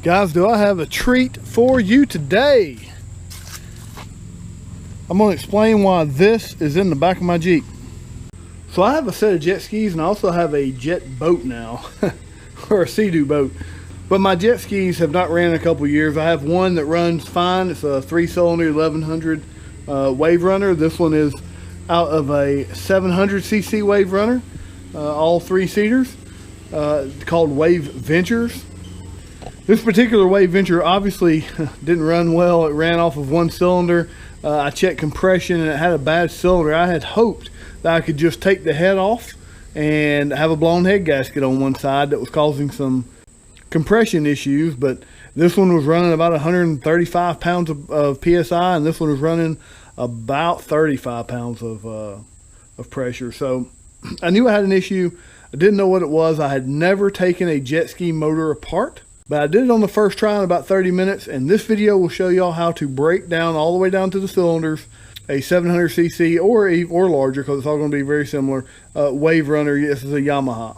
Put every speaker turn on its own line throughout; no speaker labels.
Guys, do I have a treat for you today? I'm going to explain why this is in the back of my Jeep. So I have a set of jet skis and I also have a jet boat now, or a Sea-Doo boat. But my jet skis have not ran in a couple years. I have one that runs fine. It's a 3-cylinder 1100 Wave Runner. This one is out of a 700cc Wave Runner, all 3-seaters, called Wave Ventures. This particular Wave Venture obviously didn't run well. It ran off of one cylinder. I checked compression and it had a bad cylinder. I had hoped that I could just take the head off and have a blown head gasket on one side that was causing some compression issues, but this one was running about 135 pounds of PSI, and this one was running about 35 pounds of pressure. So I knew I had an issue. I didn't know what it was. I had never taken a jet ski motor apart, but I did it on the first try in about 30 minutes, and this video will show y'all how to break down all the way down to the cylinders a 700cc or larger, because it's all going to be very similar, Wave Runner. This is a Yamaha.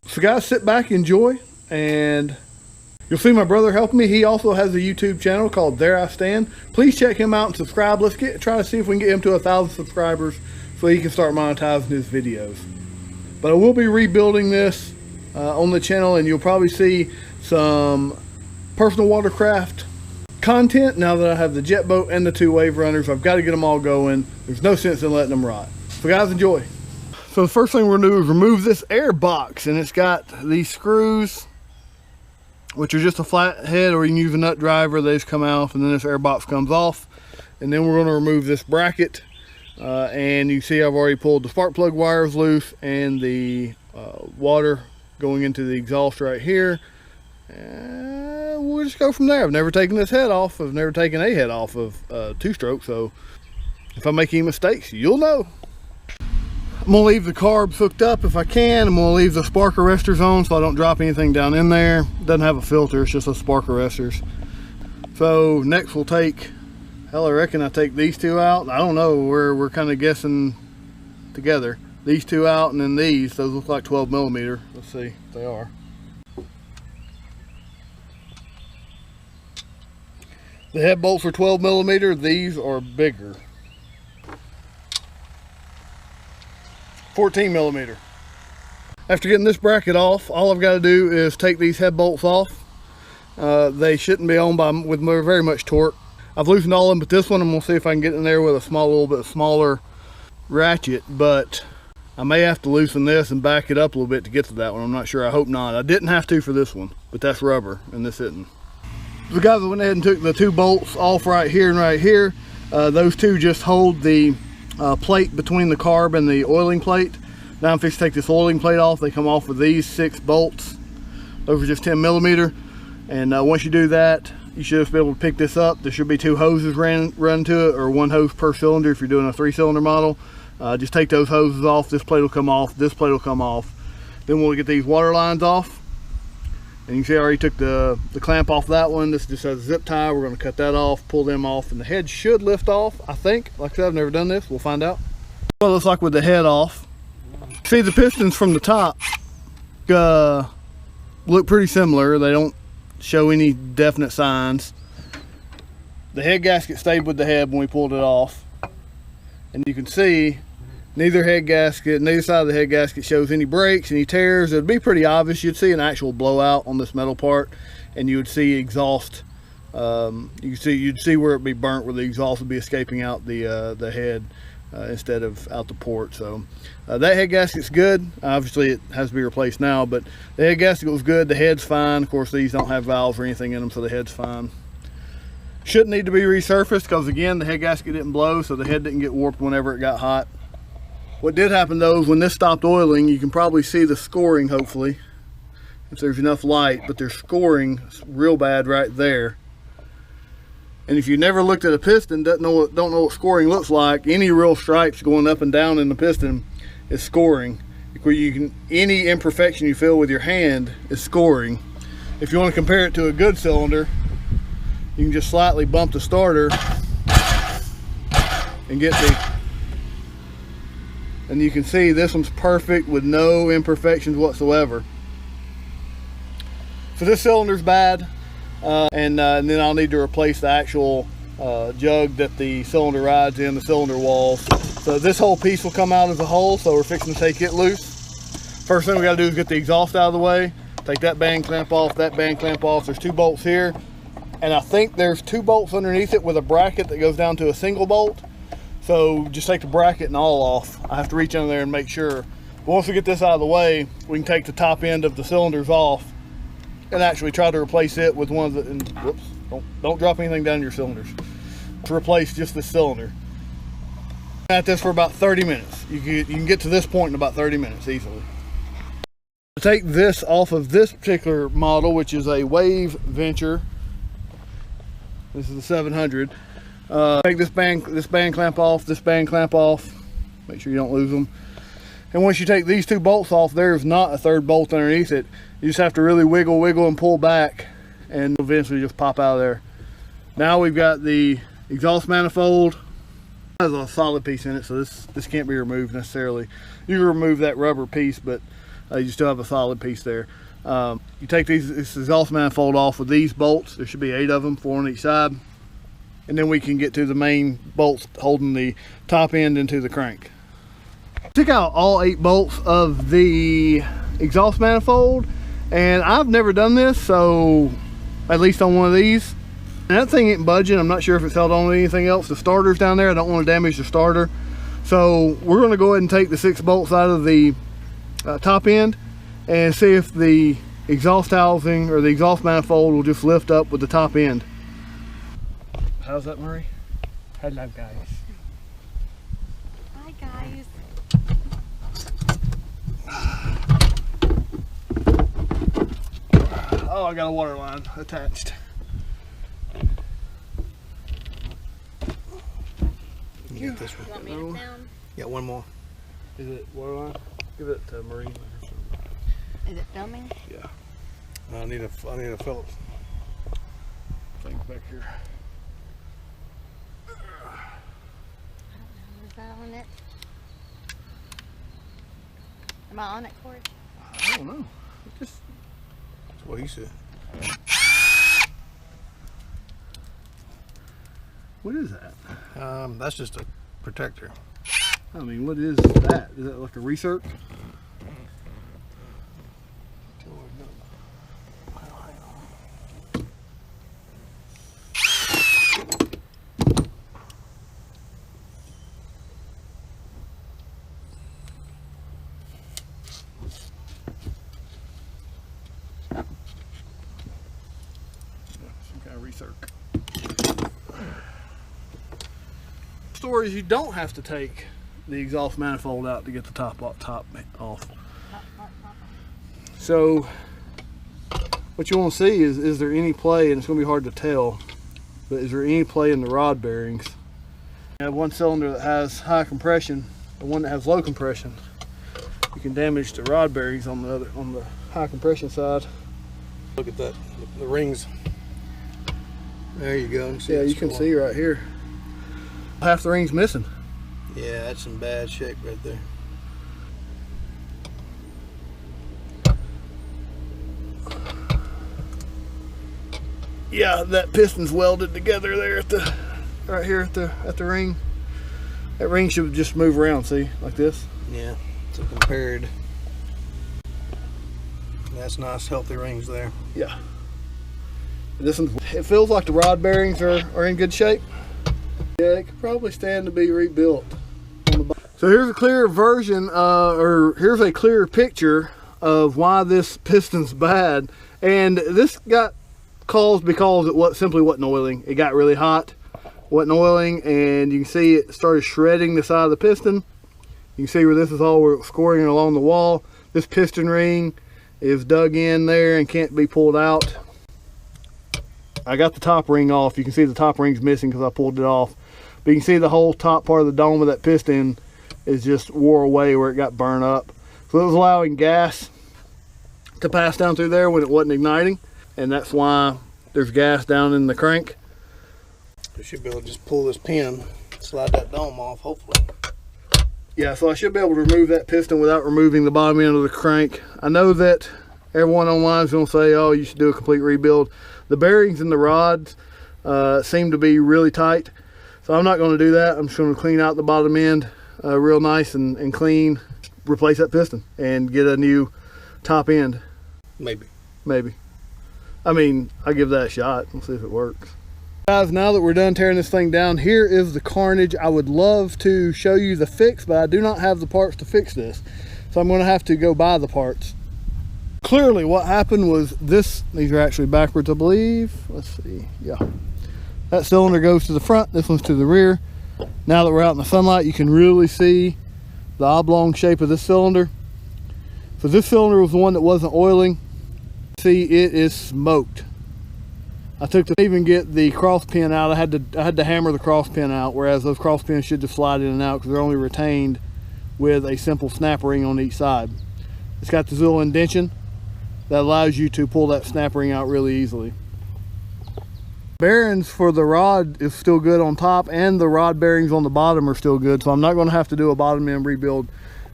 So guys, sit back, enjoy, and you'll see my brother helping me. He also has a YouTube channel called There I Stand. Please check him out and subscribe. Let's try to see if we can get him to 1,000 subscribers so he can start monetizing his videos. But I will be rebuilding this on the channel, and you'll probably see some personal watercraft content now that I have the jet boat and the 2 Wave Runners. I've got to get them all going. There's no sense in letting them rot. So guys, enjoy. So the first thing we're going to do is remove this air box, and it's got these screws, which are just a flat head, or you can use a nut driver. They just come off, and then this air box comes off. And then we're going to remove this bracket, and you see I've already pulled the spark plug wires loose and the water going into the exhaust right here. And we'll just go from there. I've never taken this head off. I've never taken a head off of 2-stroke, so if I make any mistakes, you'll know. I'm going to leave the carbs hooked up if I can. I'm going to leave the spark arresters on so I don't drop anything down in there. It doesn't have a filter, it's just a spark arresters. So next we'll take, hell, I reckon I take these 2 out. I don't know, we're kind of guessing together. These 2 out, and then these look like 12mm. Let's see if they are. The head bolts are 12mm, these are bigger. 14mm. After getting this bracket off, all I've got to do is take these head bolts off. They shouldn't be on with very much torque. I've loosened all of them, but this one I'm going to see if I can get in there with a little bit smaller ratchet, but I may have to loosen this and back it up a little bit to get to that one. I'm not sure. I hope not. I didn't have to for this one, but that's rubber and this isn't. So guys, I went ahead and took the 2 bolts off right here and right here. Those 2 just hold the plate between the carb and the oiling plate. Now I'm fixing to take this oiling plate off. They come off with these 6 bolts. Those are just 10mm. And once you do that, you should just be able to pick this up. There should be 2 hoses run to it, or 1 hose per cylinder if you're doing a 3-cylinder model. Just take those hoses off. This plate will come off. This plate will come off. Then we'll get these water lines off. And you can see I already took the clamp off that one. This just has a zip tie. We're going to cut that off, pull them off, and the head should lift off, I think. Like I said, I've never done this. We'll find out. What it looks like with the head off. See, the pistons from the top look pretty similar. They don't show any definite signs. The head gasket stayed with the head when we pulled it off. And you can see neither side of the head gasket shows any breaks, any tears. It'd be pretty obvious. You'd see an actual blowout on this metal part, and you would see exhaust. You'd see where it'd be burnt, where the exhaust would be escaping out the head instead of out the port. So that head gasket's good. Obviously, it has to be replaced now, but the head gasket was good. The head's fine. Of course, these don't have valves or anything in them, so the head's fine. Shouldn't need to be resurfaced because, again, the head gasket didn't blow, so the head didn't get warped whenever it got hot. What did happen though is when this stopped oiling, you can probably see the scoring, hopefully, if there's enough light, but there's scoring real bad right there. And if you never looked at a piston, don't know what scoring looks like, any real stripes going up and down in the piston is scoring. Where any imperfection you feel with your hand is scoring. If you want to compare it to a good cylinder, you can just slightly bump the starter and get and you can see this one's perfect with no imperfections whatsoever. So this cylinder's bad. and then I'll need to replace the actual jug that the cylinder rides in, the cylinder walls. So this whole piece will come out as a whole, so we're fixing to take it loose. First thing we got to do is get the exhaust out of the way. Take that band clamp off, that band clamp off. There's 2 bolts here, and I think there's 2 bolts underneath it with a bracket that goes down to a single bolt. So just take the bracket and all off. I have to reach under there and make sure. But once we get this out of the way, we can take the top end of the cylinders off and actually try to replace it with one of the, and whoops, don't drop anything down your cylinders. To replace just the cylinder. At this for about 30 minutes. You can get to this point in about 30 minutes easily. To take this off of this particular model, which is a Wave Venture, this is the 700. Take this band clamp off, this band clamp off. Make sure you don't lose them. And once you take these 2 bolts off, there's not a 3rd bolt underneath it. You just have to really wiggle and pull back, and eventually just pop out of there. Now we've got the exhaust manifold. It has a solid piece in it, so this can't be removed necessarily. You can remove that rubber piece, but you still have a solid piece there. You take this exhaust manifold off with these bolts. There should be 8 of them, 4 on each side. And then we can get to the main bolts holding the top end into the crank. Took out all 8 bolts of the exhaust manifold, and I've never done this, so at least on one of these. And that thing ain't budging. I'm not sure if it's held on to anything else. The starter's down there. I don't want to damage the starter. So we're going to go ahead and take the 6 bolts out of the top end and see if the exhaust housing or the exhaust manifold will just lift up with the top end. How's that, Murray? Hello, guys.
Hi, guys.
Oh, I got a water line attached.
You get this one.
You want me to film?
Yeah, one more.
Is it water line? Give it to Marie.
Is it filming?
Yeah.
I need a Phillips.
Things back here.
Is that on it? Am I on it, Corey?
I don't know.
That's what he said.
What is that?
That's just a protector.
I mean, what is that? Is that like a recirc? Stories you don't have to take the exhaust manifold out to get the top off. So what you want to see is there any play, and it's going to be hard to tell, but is there any play in the rod bearings? You have one cylinder that has high compression and one that has low compression. You can damage the rod bearings on the high compression side.
Look at that, the rings. There you go.
Yeah, you can see right here. Half the ring's missing.
Yeah, that's in bad shape right there.
Yeah, that piston's welded together there right here at the ring. That ring should just move around, see, like this.
Yeah, so compared, that's nice healthy rings there.
Yeah. This one, it feels like the rod bearings are in good shape. Yeah, it could probably stand to be rebuilt. So here's a clearer version, or here's a clearer picture of why this piston's bad. And this got caused because it simply wasn't oiling. It got really hot, wasn't oiling, and you can see it started shredding the side of the piston. You can see where this is all scoring along the wall. This piston ring is dug in there and can't be pulled out. I got the top ring off. You can see the top ring's missing because I pulled it off. But you can see the whole top part of the dome of that piston is just wore away where it got burned up. So it was allowing gas to pass down through there when it wasn't igniting. And that's why there's gas down in the crank.
You should be able to just pull this pin, slide that dome off, hopefully.
Yeah, so I should be able to remove that piston without removing the bottom end of the crank. I know that everyone online is going to say, oh, you should do a complete rebuild. The bearings and the rods seem to be really tight, so I'm not going to do that. I'm just going to clean out the bottom end real nice and clean, replace that piston and get a new top end. Maybe. I mean, I'll give that a shot. We'll see if it works. Guys, now that we're done tearing this thing down, here is the carnage. I would love to show you the fix, but I do not have the parts to fix this, so I'm going to have to go buy the parts. Clearly what happened was this, these are actually backwards, I believe. Let's see, yeah, that cylinder goes to the front, this one's to the rear. Now that we're out in the sunlight, you can really see the oblong shape of this cylinder. So this cylinder was the one that wasn't oiling. See, it is smoked. I took to even get the cross pin out. I had to hammer the cross pin out, whereas those cross pins should just slide in and out because they're only retained with a simple snap ring on each side. It's got this little indentation that allows you to pull that snap ring out really easily. Bearings for the rod is still good on top, and the rod bearings on the bottom are still good, so I'm not going to have to do a bottom end rebuild,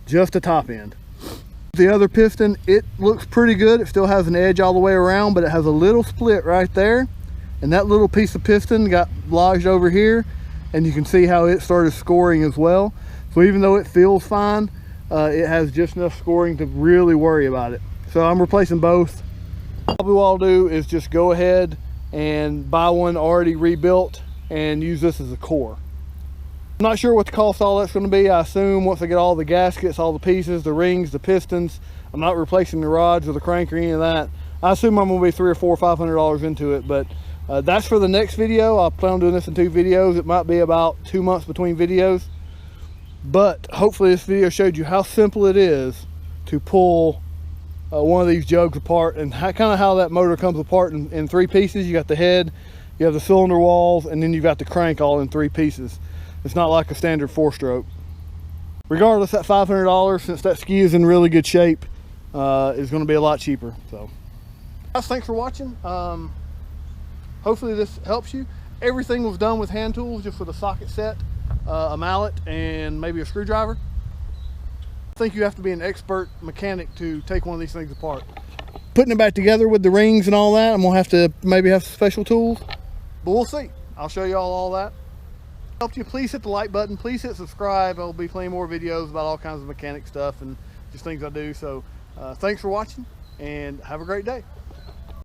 just a top end. The other piston, it looks pretty good. It still has an edge all the way around, but it has a little split right there, and that little piece of piston got lodged over here, and you can see how it started scoring as well. So even though it feels fine, it has just enough scoring to really worry about it. So I'm replacing both. Probably what I'll do is just go ahead and buy one already rebuilt and use this as a core. I'm not sure what the cost all that's going to be. I assume once I get all the gaskets, all the pieces, the rings, the pistons, I'm not replacing the rods or the crank or any of that. I assume I'm going to be $300 or $400 into it, but that's for the next video. I plan on doing this in 2 videos. It might be about 2 months between videos, but hopefully this video showed you how simple it is to pull one of these jugs apart, and kind of how that motor comes apart in 3 pieces. You got the head, you have the cylinder walls, and then you've got the crank all in 3 pieces. It's not like a standard 4-stroke. Regardless, that $500, since that ski is in really good shape, is going to be a lot cheaper. So guys, thanks for watching. Hopefully this helps you. Everything was done with hand tools, just with a socket set, a mallet, and maybe a screwdriver. I think you have to be an expert mechanic to take one of these things apart. Putting it back together with the rings and all that, I'm gonna have to maybe have some special tools, but we'll see. I'll show you all that. Helped you, please hit the like button, please hit subscribe. I'll be playing more videos about all kinds of mechanic stuff and just things I do. So thanks for watching, and have a great day.